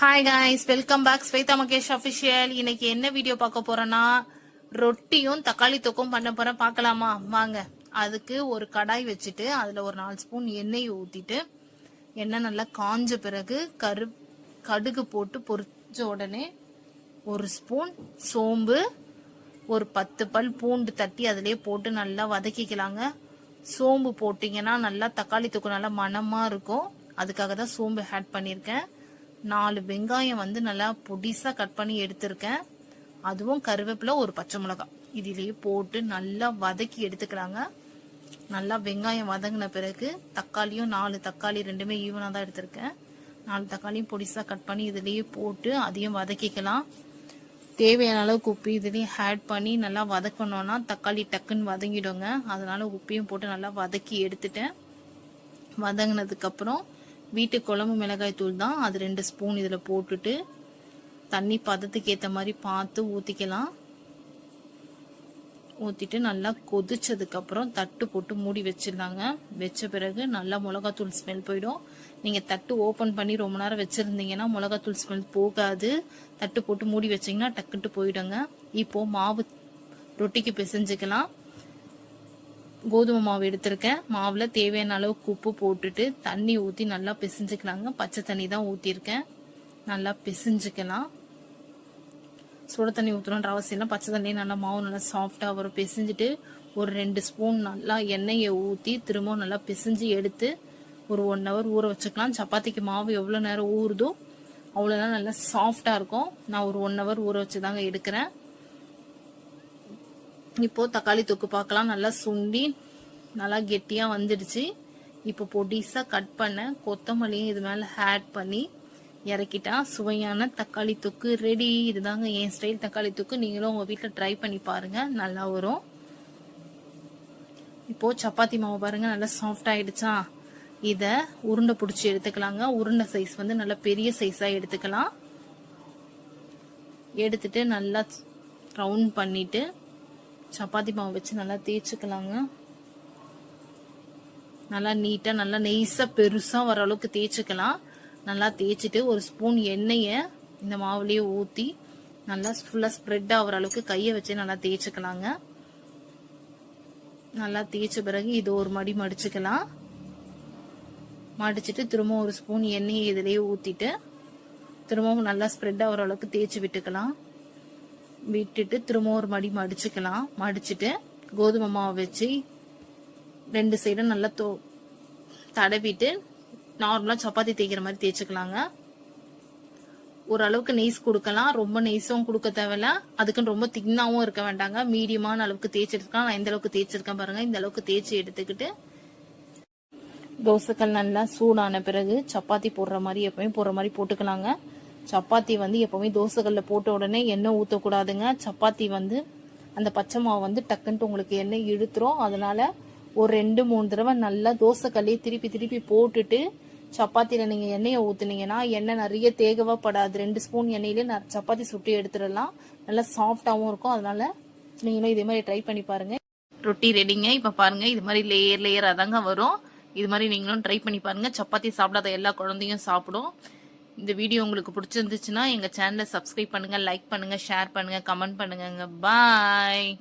Hi guys, welcome back Shweta Mahesh official. இன்னைக்கு என்ன video பார்க்க போறேன்னா, ரொட்டியும் தக்காளி தொக்கும் பண்ண போறேன். பார்க்கலாமா வாங்க. அதுக்கு ஒரு கடாய் வச்சுட்டு அதுல ஒரு 4 ஸ்பூன் எண்ணெய் ஊத்திட்டு, எண்ணெய் நல்லா காஞ்ச பிறகு கடுகு போட்டு பொரிச்ச உடனே 1 ஸ்பூன் சோம்பு, ஒரு 10 பல் பூண்டு தட்டி அதிலே போட்டு நல்லா வதக்கிக்கலாங்க. சோம்பு போட்டிங்கன்னா நல்லா தக்காளி தொக்கு நல்லா மணமா இருக்கும். அதுக்காக தான் சோம்பு ஆட் பண்ணியிருக்கேன். 4 வெங்காயம் நல்லா பொடிசா கட் பண்ணி எடுத்திருக்கேன். அதுவும் கருவேப்பிலை, ஒரு பச்சை மிளகாய் இதிலேயே போட்டு நல்லா வதக்கி எடுத்துக்கிறாங்க. நல்லா வெங்காயம் வதங்கின பிறகு தக்காளியும் 4 தக்காளி ரெண்டுமே ஈவனா தான் எடுத்திருக்கேன். 4 தக்காளியும் பொடிசா கட் பண்ணி இதுலேயே போட்டு அதையும் வதக்கிக்கலாம். தேவையான அளவுக்கு உப்பு இதுலேயும் ஆட் பண்ணி நல்லா வதக்கணும்னா தக்காளி டக்குன்னு வதங்கிடுங்க. அதனால உப்பையும் போட்டு நல்லா வதக்கி எடுத்துட்டேன். வதங்கினதுக்கு அப்புறம் வீட்டு குழம்பு மிளகாய் தூள் தான், அது 2 ஸ்பூன் இதுல போட்டுட்டு தண்ணி பதத்துக்கு ஏற்ற மாதிரி பார்த்து ஊத்திக்கலாம். ஊத்திட்டு நல்லா கொதிச்சதுக்கு அப்புறம் தட்டு போட்டு மூடி வச்சிருந்தாங்க. வச்ச பிறகு நல்லா மிளகாத்தூள் ஸ்மெல் போயிடும். நீங்க தட்டு ஓபன் பண்ணி ரொம்ப நேரம் வச்சிருந்தீங்கன்னா மிளகாத்தூள் ஸ்மெல் போகாது. தட்டு போட்டு மூடி வச்சீங்கன்னா டக்குட்டு போயிடுங்க. இப்போ மாவு ரொட்டிக்கு பிசைஞ்சுக்கலாம். கோதுமை மாவு எடுத்திருக்கேன். மாவுல தேவையான அளவுக்கு உப்பு போட்டுட்டு தண்ணி ஊத்தி நல்லா பிசைஞ்சுக்கலாங்க. பச்சை தண்ணி தான் ஊத்திருக்கேன். நல்லா பிசைஞ்சுக்கலாம். சுட தண்ணி ஊற்றணுன்ற அவசியம் இல்லை. பச்சை தண்ணி நல்லா மாவு நல்லா சாஃப்டா வரும். பிசைஞ்சிட்டு ஒரு 2 ஸ்பூன் நல்லா எண்ணெயை ஊத்தி திரும்பவும் நல்லா பிசைஞ்சு எடுத்து ஒரு 1 ஹவர் ஊற வச்சுக்கலாம். சப்பாத்திக்கு மாவு எவ்வளவு நேரம் ஊறுதோ அவ்வளவு நேரம் நல்லா சாஃப்டா இருக்கும். நான் ஒரு 1 ஹவர் ஊற வச்சுதாங்க எடுக்கிறேன். இப்போ தக்காளி தொக்கு பார்க்கலாம். நல்லா சுண்டி நல்லா கெட்டியா வந்துடுச்சு. இப்போ பொடிசா கட் பண்ண கொத்தமல்லியும் இது மேல ஆட் பண்ணி இறக்கிட்டா சுவையான தக்காளி தொக்கு ரெடி. இதுதாங்க என் ஸ்டைல் தக்காளி தொக்கு. நீங்களும் உங்க வீட்டுல ட்ரை பண்ணி பாருங்க, நல்லா வரும். இப்போ சப்பாத்தி மாவு பாருங்க நல்லா சாஃப்ட் ஆயிடுச்சா. இத உருண்டை பிடிச்சி எடுத்துக்கலாங்க. உருண்டை சைஸ் நல்லா பெரிய சைஸா எடுத்துக்கலாம். எடுத்துட்டு நல்லா ரவுண்ட் பண்ணிட்டு சப்பாத்தி மாவு வச்சு நல்லா தேய்ச்சிக்கலாங்க. நல்லா நீட்டா நல்லா நெய்ஸா பெருசா வர அளவுக்கு தேய்ச்சிக்கலாம். நல்லா தேய்ச்சிட்டு ஒரு ஸ்பூன் எண்ணெய இந்த மாவுலயே ஊத்தி நல்லா ஃபுல்லா ஸ்ப்ரெட் ஆகிற அளவுக்கு கையை வச்சு நல்லா தேய்ச்சிக்கலாங்க. நல்லா தேய்ச்ச பிறகு இது ஒரு மடி மடிச்சுக்கலாம். மடிச்சுட்டு திரும்ப ஒரு ஸ்பூன் எண்ணெயை இதுலயே ஊத்திட்டு திரும்பவும் நல்லா ஸ்ப்ரெட் ஆகிற அளவுக்கு தேய்ச்சி விட்டுக்கலாம். விட்டுட்டு திரும்ப ஒரு மடி மடிச்சுக்கலாம். மடிச்சுட்டு கோதுமை மாவு வச்சு 2 சைடும் நல்லா தடவிட்டு நார்மலா சப்பாத்தி தேய்க்கிற மாதிரி தேய்ச்சிக்கலாங்க. ஓரளவுக்கு நெய்ஸ் கொடுக்கலாம். ரொம்ப நெய்ஸும் கொடுக்க தேவையில்ல, அதுக்குன்னு ரொம்ப தின்னாவும் இருக்க வேண்டாங்க. மீடியமான அளவுக்கு தேய்ச்சி எடுத்துக்கலாம். நான் இந்த அளவுக்கு தேய்ச்சிருக்கேன் பாருங்க. இந்த அளவுக்கு தேய்ச்சி எடுத்துக்கிட்டு தோசைக்கல் நல்லா சூடான பிறகு சப்பாத்தி போடுற மாதிரி எப்பவுமே போடுற மாதிரி போட்டுக்கலாங்க. சப்பாத்தி எப்பவுமே தோசைகள்ல போட்ட உடனே எண்ணெய் ஊற்றக்கூடாதுங்க. சப்பாத்தி அந்த பச்சை மாவு டக்குன்ட்டு உங்களுக்கு எண்ணெய் இழுத்துரும். அதனால ஒரு 2-3 தடவை நல்லா தோசைக்கல்லையே திருப்பி திருப்பி போட்டுட்டு சப்பாத்தியில நீங்க எண்ணெயை ஊத்துனீங்கன்னா எண்ணெய் நிறைய தேகவப்படாது. 2 ஸ்பூன் எண்ணெயிலே சப்பாத்தி சுட்டி எடுத்துடலாம். நல்லா சாஃப்டாவும் இருக்கும். அதனால நீங்களும் இதே மாதிரி ட்ரை பண்ணி பாருங்க. ரொட்டி ரெடிங்க. இப்ப பாருங்க, இது மாதிரி லேயர் லேயரா தாங்க வரும். இது மாதிரி நீங்களும் ட்ரை பண்ணி பாருங்க. சப்பாத்தி சாப்பிடாத எல்லா குழந்தையும் சாப்பிடும். இந்த வீடியோ உங்களுக்கு பிடிச்சிருந்துச்சுன்னா எங்க சேனலை சப்ஸ்கிரைப் பண்ணுங்க, லைக் பண்ணுங்க, ஷேர் பண்ணுங்க, கமெண்ட் பண்ணுங்க. பாய்.